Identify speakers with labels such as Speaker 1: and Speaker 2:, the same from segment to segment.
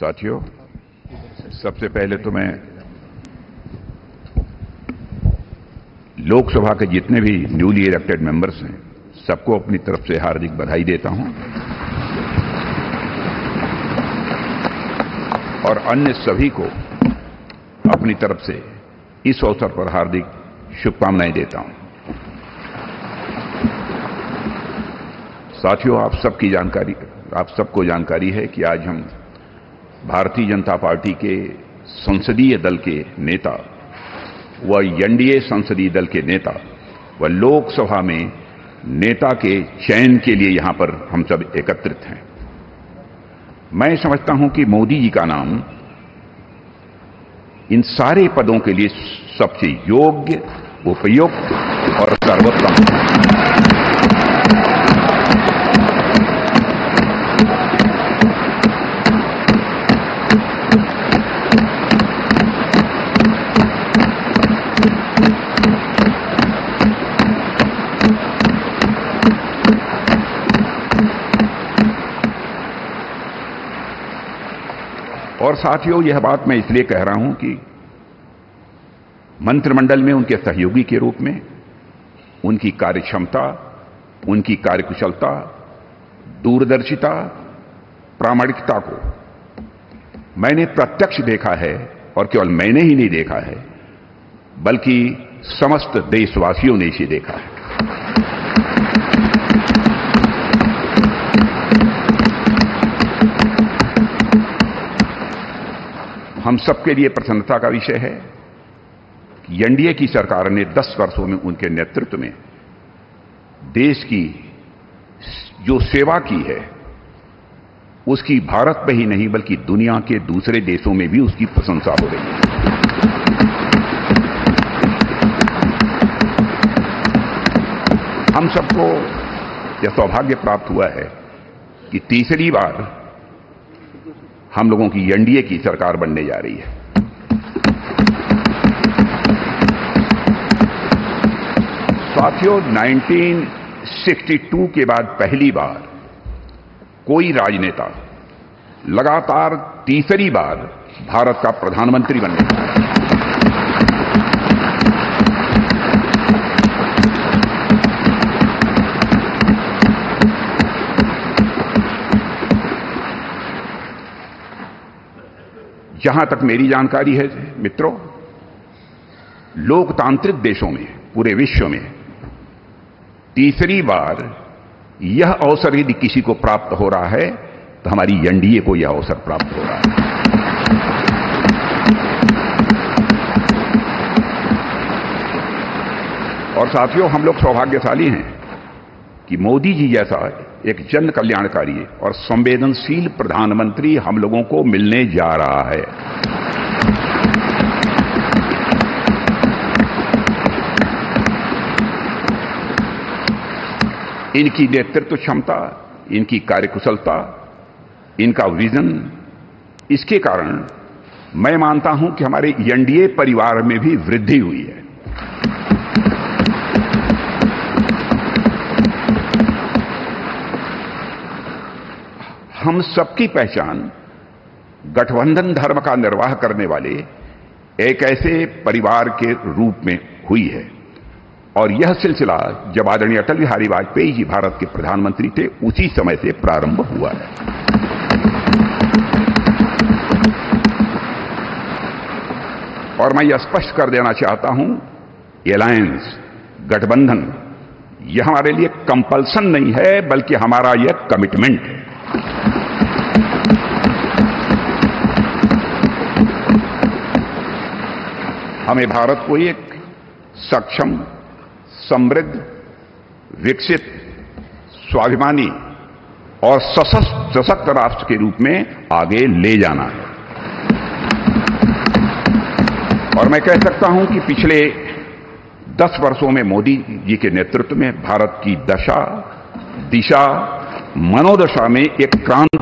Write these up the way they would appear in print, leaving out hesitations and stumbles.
Speaker 1: साथियों, सबसे पहले तो मैं लोकसभा के जितने भी न्यूली इलेक्टेड मेंबर्स हैं सबको अपनी तरफ से हार्दिक बधाई देता हूं और अन्य सभी को अपनी तरफ से इस अवसर पर हार्दिक शुभकामनाएं देता हूं। साथियों, आप सबको जानकारी है कि आज हम भारतीय जनता पार्टी के संसदीय दल के नेता व एनडीए संसदीय दल के नेता व लोकसभा में नेता के चयन के लिए यहां पर हम सब एकत्रित हैं। मैं समझता हूं कि मोदी जी का नाम इन सारे पदों के लिए सबसे योग्य, उपयुक्त और सर्वोत्तम है। और साथियों, यह बात मैं इसलिए कह रहा हूं कि मंत्रिमंडल में उनके सहयोगी के रूप में उनकी कार्यक्षमता, उनकी कार्यकुशलता, दूरदर्शिता, प्रामाणिकता को मैंने प्रत्यक्ष देखा है और केवल मैंने ही नहीं देखा है बल्कि समस्त देशवासियों ने इसे देखा है। हम सबके लिए प्रसन्नता का विषय है कि एनडीए की सरकार ने 10 वर्षों में उनके नेतृत्व में देश की जो सेवा की है उसकी भारत में ही नहीं बल्कि दुनिया के दूसरे देशों में भी उसकी प्रशंसा हो रही है। हम सबको यह सौभाग्य प्राप्त हुआ है कि तीसरी बार हम लोगों की एनडीए की सरकार बनने जा रही है। साथियों, 1962 के बाद पहली बार कोई राजनेता लगातार तीसरी बार भारत का प्रधानमंत्री बनने जा रहा है। जहां तक मेरी जानकारी है मित्रों, लोकतांत्रिक देशों में पूरे विश्व में तीसरी बार यह अवसर यदि किसी को प्राप्त हो रहा है तो हमारी एनडीए को यह अवसर प्राप्त हो रहा है। और साथियों, हम लोग सौभाग्यशाली हैं कि मोदी जी जैसा एक जन कल्याणकारी और संवेदनशील प्रधानमंत्री हम लोगों को मिलने जा रहा है। इनकी नेतृत्व क्षमता, इनकी कार्यकुशलता, इनका विजन, इसके कारण मैं मानता हूं कि हमारे एनडीए परिवार में भी वृद्धि हुई है। हम सबकी पहचान गठबंधन धर्म का निर्वाह करने वाले एक ऐसे परिवार के रूप में हुई है और यह सिलसिला जब आदरणीय अटल बिहारी वाजपेयी जी भारत के प्रधानमंत्री थे उसी समय से प्रारंभ हुआ है। और मैं यह स्पष्ट कर देना चाहता हूं, एलायंस, गठबंधन, यह हमारे लिए कंपल्सन नहीं है बल्कि हमारा यह कमिटमेंट है। हमें भारत को एक सक्षम, समृद्ध, विकसित, स्वाभिमानी और सशक्त राष्ट्र के रूप में आगे ले जाना है। और मैं कह सकता हूं कि पिछले 10 वर्षों में मोदी जी के नेतृत्व में भारत की दशा, दिशा, मनोदशा में एक क्रांति।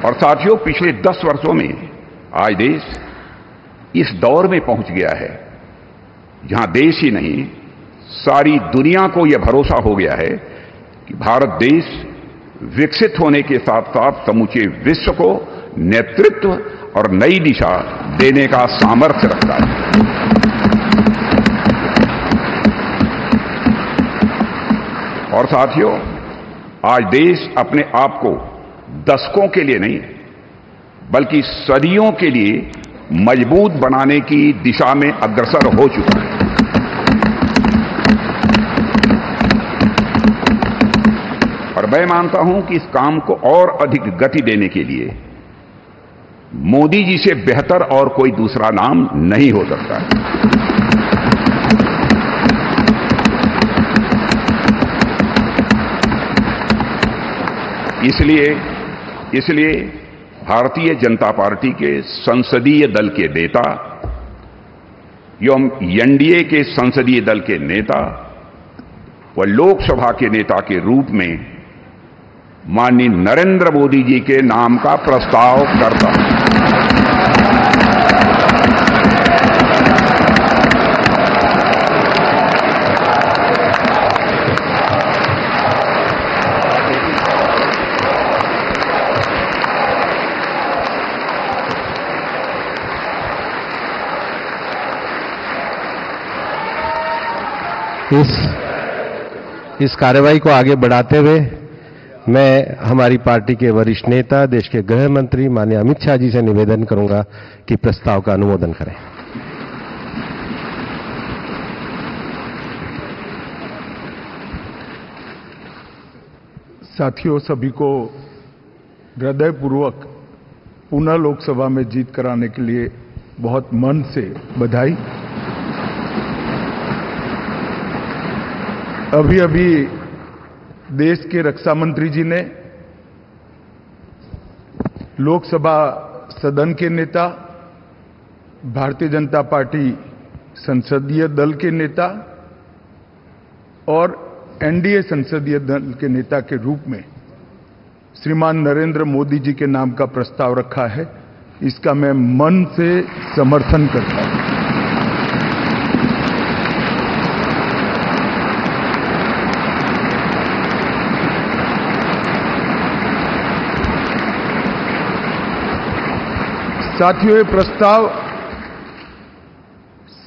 Speaker 1: और साथियों, पिछले 10 वर्षों में आज देश इस दौर में पहुंच गया है जहां देश ही नहीं सारी दुनिया को यह भरोसा हो गया है कि भारत देश विकसित होने के साथ साथ समूचे विश्व को नेतृत्व और नई दिशा देने का सामर्थ्य रखता है। और साथियों, आज देश अपने आप को दशकों के लिए नहीं बल्कि सदियों के लिए मजबूत बनाने की दिशा में अग्रसर हो चुका है। और मैं मानता हूं कि इस काम को और अधिक गति देने के लिए मोदी जी से बेहतर और कोई दूसरा नाम नहीं हो सकता है। इसलिए भारतीय जनता पार्टी के संसदीय दल के नेता एवं एनडीए के संसदीय दल के नेता व लोकसभा के नेता के रूप में माननीय नरेंद्र मोदी जी के नाम का प्रस्ताव करता हूं।
Speaker 2: इस कार्यवाही को आगे बढ़ाते हुए मैं हमारी पार्टी के वरिष्ठ नेता, देश के गृह मंत्री माननीय अमित शाह जी से निवेदन करूंगा कि प्रस्ताव का अनुमोदन करें।
Speaker 3: साथियों, सभी को हृदयपूर्वक पुनः लोकसभा में जीत कराने के लिए बहुत मन से बधाई। अभी देश के रक्षा मंत्री जी ने लोकसभा सदन के नेता, भारतीय जनता पार्टी संसदीय दल के नेता और एनडीए संसदीय दल के नेता के रूप में श्रीमान नरेंद्र मोदी जी के नाम का प्रस्ताव रखा है। इसका मैं मन से समर्थन करता हूं। साथियों, ये प्रस्ताव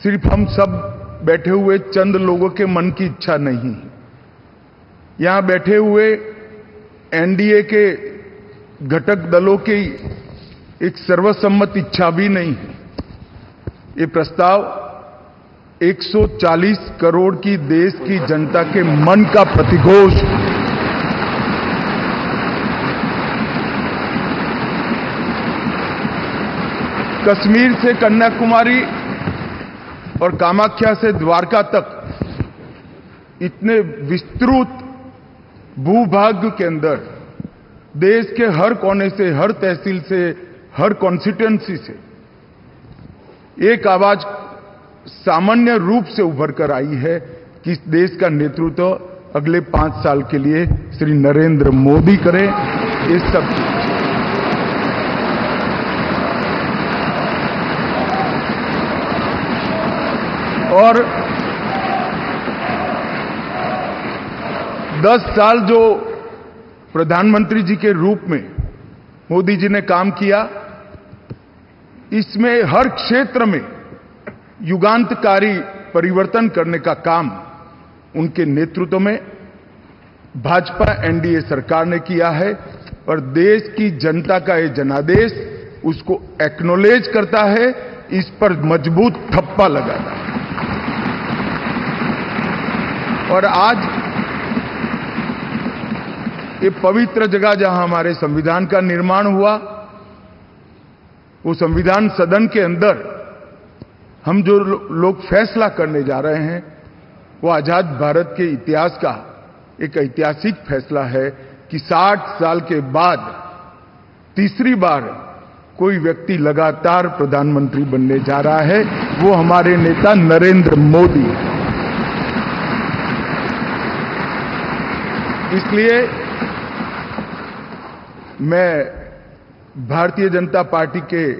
Speaker 3: सिर्फ हम सब बैठे हुए चंद लोगों के मन की इच्छा नहीं, यहां बैठे हुए एनडीए के घटक दलों की एक सर्वसम्मत इच्छा भी नहीं है। ये प्रस्ताव 140 करोड़ की देश की जनता के मन का प्रतिघोष है। कश्मीर से कन्याकुमारी और कामाख्या से द्वारका तक इतने विस्तृत भूभाग के अंदर देश के हर कोने से, हर तहसील से, हर कॉन्स्टिट्यूएंसी से एक आवाज सामान्य रूप से उभर कर आई है कि इस देश का नेतृत्व अगले 5 साल के लिए श्री नरेंद्र मोदी करें। ये सब और 10 साल जो प्रधानमंत्री जी के रूप में मोदी जी ने काम किया, इसमें हर क्षेत्र में युगांतकारी परिवर्तन करने का काम उनके नेतृत्व में भाजपा एनडीए सरकार ने किया है और देश की जनता का ये जनादेश उसको एक्नॉलेज करता है, इस पर मजबूत ठप्पा लगाता है। और आज ये पवित्र जगह जहां हमारे संविधान का निर्माण हुआ, वो संविधान सदन के अंदर हम जो लोग फैसला करने जा रहे हैं, वो आजाद भारत के इतिहास का एक ऐतिहासिक फैसला है कि 60 साल के बाद तीसरी बार कोई व्यक्ति लगातार प्रधानमंत्री बनने जा रहा है, वो हमारे नेता नरेंद्र मोदी है। इसलिए मैं भारतीय जनता पार्टी के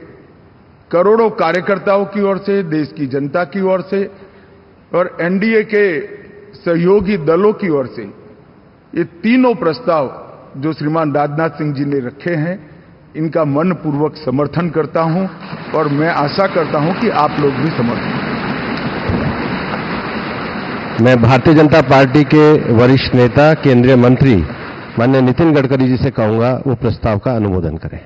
Speaker 3: करोड़ों कार्यकर्ताओं की ओर से, देश की जनता की ओर से और एनडीए के सहयोगी दलों की ओर से ये तीनों प्रस्ताव जो श्रीमान राजनाथ सिंह जी ने रखे हैं, इनका मनपूर्वक समर्थन करता हूं और मैं आशा करता हूं कि आप लोग भी समर्थन करें।
Speaker 2: मैं भारतीय जनता पार्टी के वरिष्ठ नेता केंद्रीय मंत्री माननीय नितिन गडकरी जी से कहूंगा वो प्रस्ताव का अनुमोदन करें।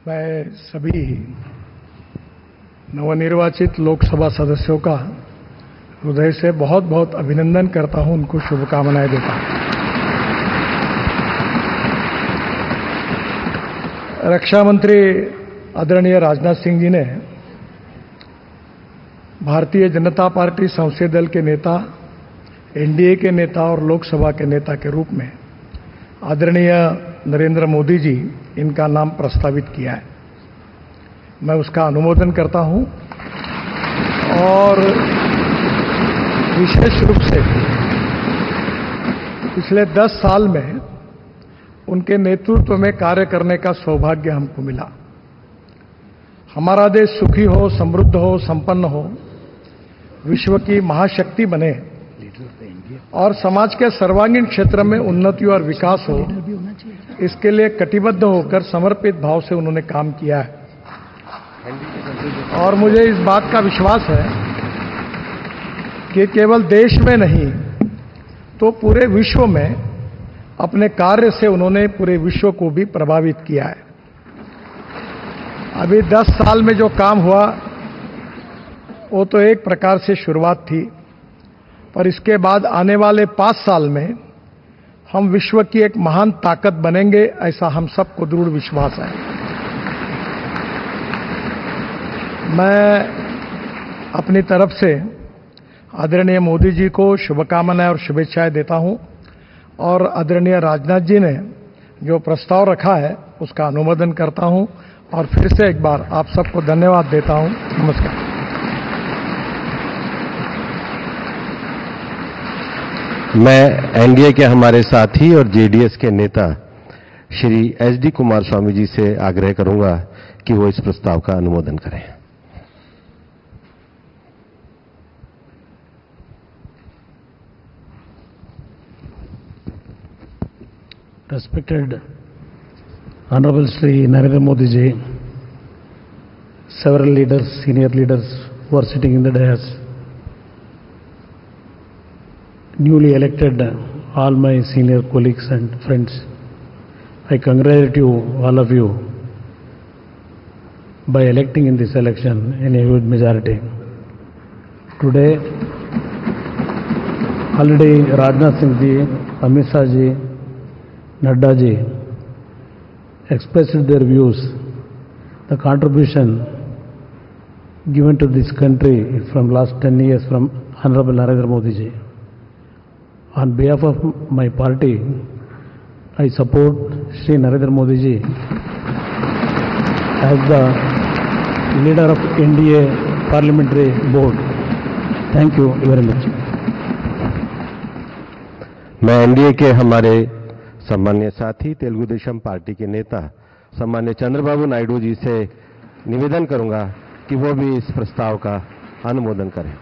Speaker 4: मैं सभी नवनिर्वाचित लोकसभा सदस्यों का हृदय से बहुत बहुत अभिनंदन करता हूं, उनको शुभकामनाएं देता हूं। रक्षा मंत्री आदरणीय राजनाथ सिंह जी ने भारतीय जनता पार्टी संसदीय दल के नेता, एनडीए के नेता और लोकसभा के नेता के रूप में आदरणीय नरेंद्र मोदी जी इनका नाम प्रस्तावित किया है। मैं उसका अनुमोदन करता हूं और विशेष रूप से पिछले 10 साल में उनके नेतृत्व में कार्य करने का सौभाग्य हमको मिला। हमारा देश सुखी हो, समृद्ध हो, संपन्न हो, विश्व की महाशक्ति बने और समाज के सर्वांगीण क्षेत्र में उन्नति और विकास हो, इसके लिए कटिबद्ध होकर समर्पित भाव से उन्होंने काम किया है। और मुझे इस बात का विश्वास है कि केवल देश में नहीं तो पूरे विश्व में अपने कार्य से उन्होंने पूरे विश्व को भी प्रभावित किया है। अभी 10 साल में जो काम हुआ वो तो एक प्रकार से शुरुआत थी, पर इसके बाद आने वाले 5 साल में हम विश्व की एक महान ताकत बनेंगे, ऐसा हम सबको दृढ़ विश्वास है। मैं अपनी तरफ से आदरणीय मोदी जी को शुभकामनाएं और शुभेच्छाएं देता हूं और आदरणीय राजनाथ जी ने जो प्रस्ताव रखा है उसका अनुमोदन करता हूं और फिर से एक बार आप सबको धन्यवाद देता हूं। नमस्कार।
Speaker 2: मैं एनडीए के हमारे साथी और जेडीएस के नेता श्री एचडी कुमार स्वामी जी से आग्रह करूंगा कि वो इस प्रस्ताव का अनुमोदन करें।
Speaker 5: Respected Honorable Shri Narendra Modi ji, several leaders, senior leaders who are sitting in the dais, newly elected all my senior colleagues and friends, I congratulate you, all of you, by electing in this election in a huge majority. Today, already Rajnath Singh ji, Amit Shah ji, Nadda ji expressed their views, the contribution given to this country from last 10 years from Honorable Narendra Modi ji. On behalf of my party, I support Shri Narendra Modi ji as the leader of NDA Parliamentary Board. Thank you very much.
Speaker 2: मैं NDA के हमारे सम्मान्य साथी Telugu Desam party के नेता सम्मान्य चंद्रबाबू नायडू जी से निवेदन करूंगा कि वो भी इस प्रस्ताव का अनुमोदन करें।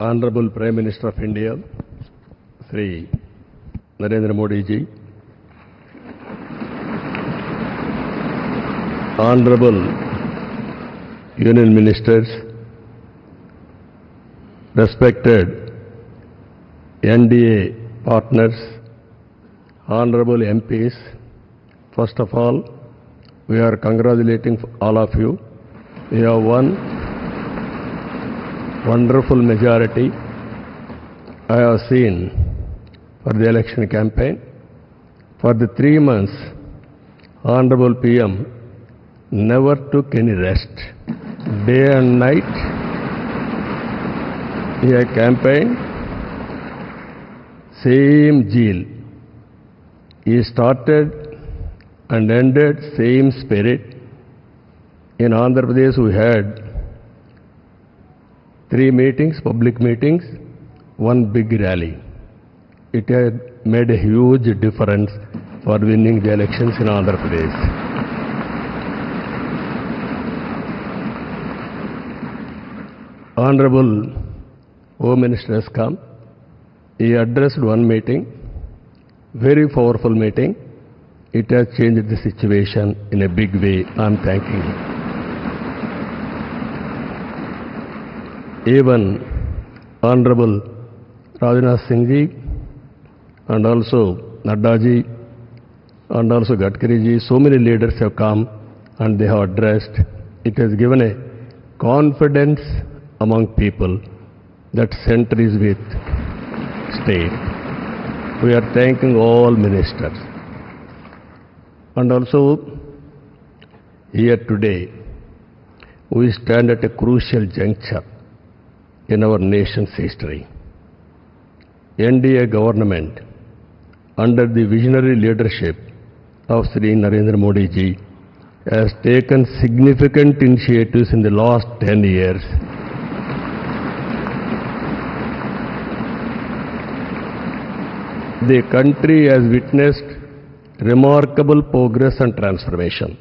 Speaker 6: Honorable Prime Minister of India, Shri Narendra Modi ji, Honorable Union Ministers, respected NDA partners, Honorable MPs, first of all, we are congratulating all of you. We have won wonderful majority I have seen for the election campaign. For the 3 months, Honorable PM never took any rest. day and night. He has campaigned, same zeal. He started and ended same spirit. In Andhra Pradesh we had 3 meetings, public meetings, 1 big rally. It had made a huge difference for winning the elections in Andhra Pradesh. Honorable Home Minister has come. He addressed 1 meeting, very powerful meeting. It has changed the situation in a big way. I am thanking him. Even Honorable Rajnath Singh ji and also Nadda ji and also Gadkari ji, so many leaders have come and they have addressed. It has given a confidence among people that center is with state. We are thanking all ministers. And also here today we stand at a crucial juncture in our nation's history. NDA government, under the visionary leadership of Sri Narendra Modi ji, has taken significant initiatives in the last 10 years. The country has witnessed remarkable progress and transformation.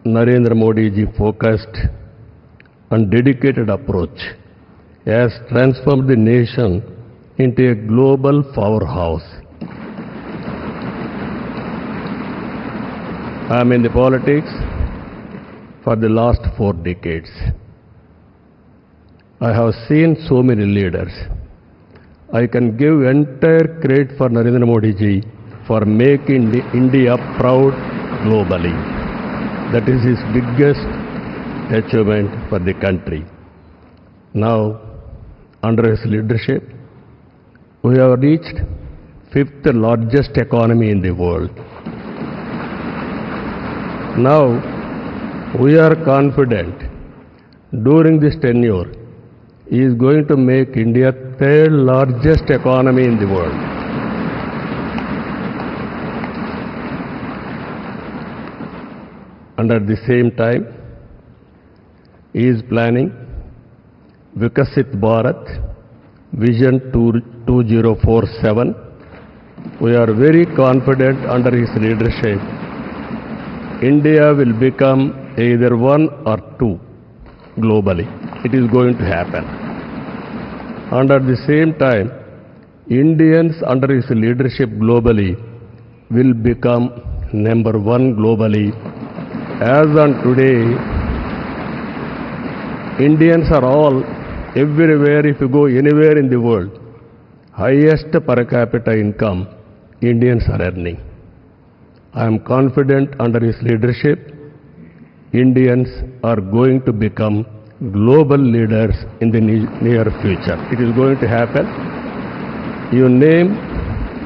Speaker 6: Narendra Modi ji focused and dedicated approach has transformed the nation into a global powerhouse. I am in the politics for the last 4 decades. I have seen so many leaders. I can give entire credit for Narendra Modi ji for making India proud globally. That is his biggest achievement for the country. Now, under his leadership, we have reached 5th largest economy in the world. Now, we are confident during this tenure, he is going to make India 3rd largest economy in the world. And at the same time, he is planning Vikasit Bharat Vision 2047. We are very confident under his leadership, India will become either 1 or 2 globally. It is going to happen. And at the same time, Indians under his leadership globally will become number 1 globally. As on today, Indians are all everywhere. If you go anywhere in the world, highest per capita income Indians are earning. I am confident under his leadership, Indians are going to become global leaders in the near future. It is going to happen. You name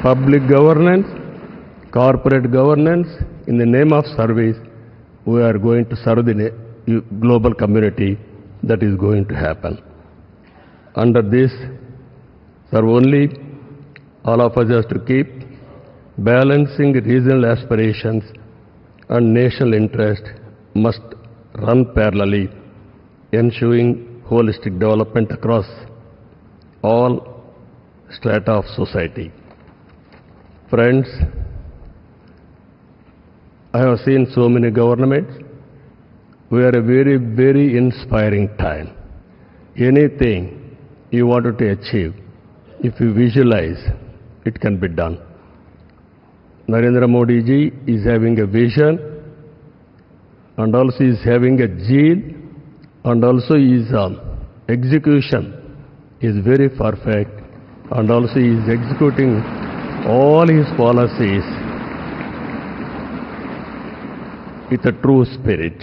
Speaker 6: public governance, corporate governance, in the name of service, we are going to serve the global community. That is going to happen. Under this, sir, only all of us have to keep balancing regional aspirations and national interest must run parallelly, ensuring holistic development across all strata of society. Friends, I have seen so many governments. We are a very, very inspiring time. Anything you wanted to achieve, if you visualize, it can be done. Narendra Modi ji is having a vision, and also is having a zeal, and also his execution is very perfect, and also he is executing all his policies with a true spirit.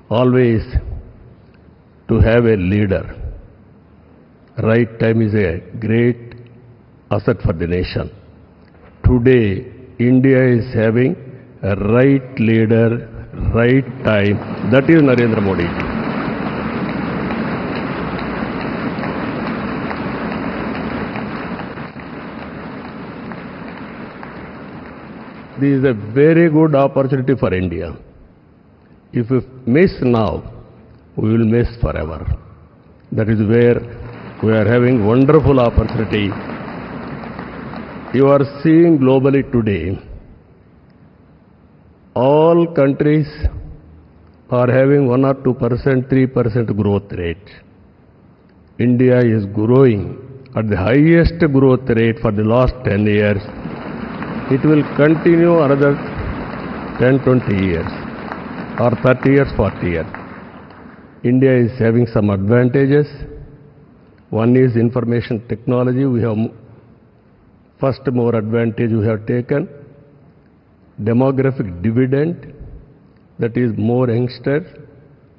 Speaker 6: Always to have a leader. Right time is a great asset for the nation. Today, India is having a right leader, right time. That is Narendra Modi ji. this is a very good opportunity for India. If we miss now, we will miss forever. That is where we are having wonderful opportunity. You are seeing globally today, all countries are having 1 or 2%, 3% growth rate. India is growing at the highest growth rate for the last 10 years. It will continue another 10, 20 years, or 30 years, 40 years. India is having some advantages. One is information technology. We have first more advantage we have taken. Demographic dividend, that is more youngsters.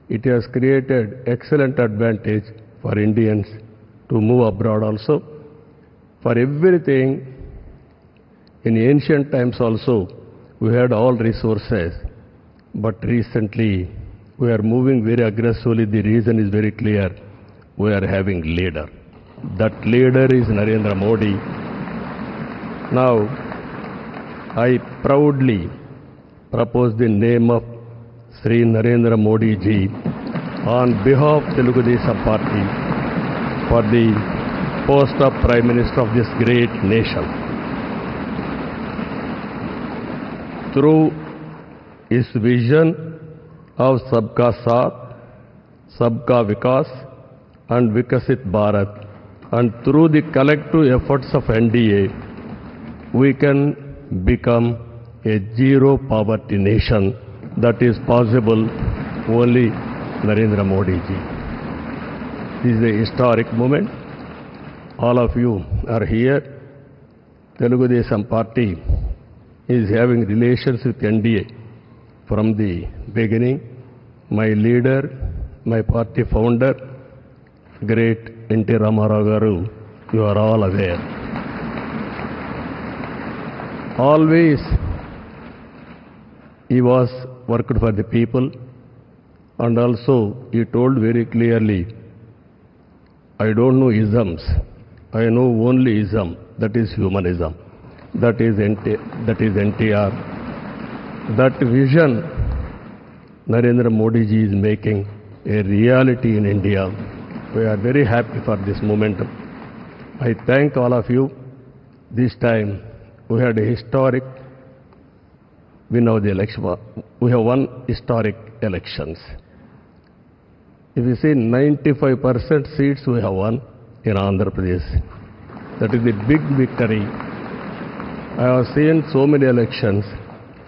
Speaker 6: It has created excellent advantage for Indians to move abroad also. For everything, in ancient times also, we had all resources, but recently we are moving very aggressively. The reason is very clear. We are having leader. That leader is Narendra Modi. Now, I proudly propose the name of Sri Narendra Modi ji on behalf of Telugu Desam Party for the post of Prime Minister of this great nation. Through his vision of Sabka Saath, Sabka Vikas and Vikasit Bharat, and through the collective efforts of NDA, we can become a zero poverty nation. That is possible only Narendra Modi ji. This is a historic moment. All of you are here. Telugu Desam Party is having relations with NDA from the beginning. My leader, my party founder, great N.T. Ramarao Garu, you are all aware. Always he was worked for the people, and also he told very clearly, I don't know isms, I know only ism, that is humanism. That is NTR. That vision Narendra Modi ji is making a reality in India. We are very happy for this momentum. I thank all of you. This time we had a historic win of the election. We have won historic elections. If you see 95% seats we have won in Andhra Pradesh. That is the big victory. I have seen so many elections.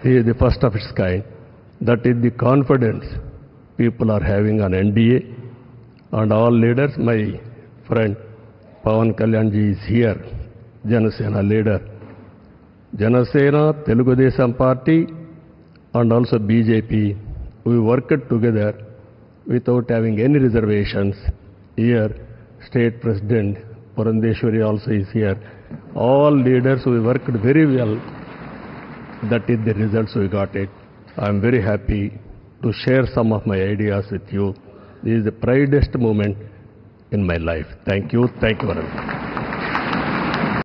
Speaker 6: This is the first of its kind. That is the confidence people are having on NDA. And all leaders, my friend Pawan Kalyan ji is here, Janasena leader. Janasena, Telugu Desam Party, and also BJP, we worked together without having any reservations. Here, State President Purandeshwari also is here. All leaders, we worked very well. That is the results we got it. I am very happy to share some of my ideas with you. This is the proudest moment in my life. Thank you. Thank you very much.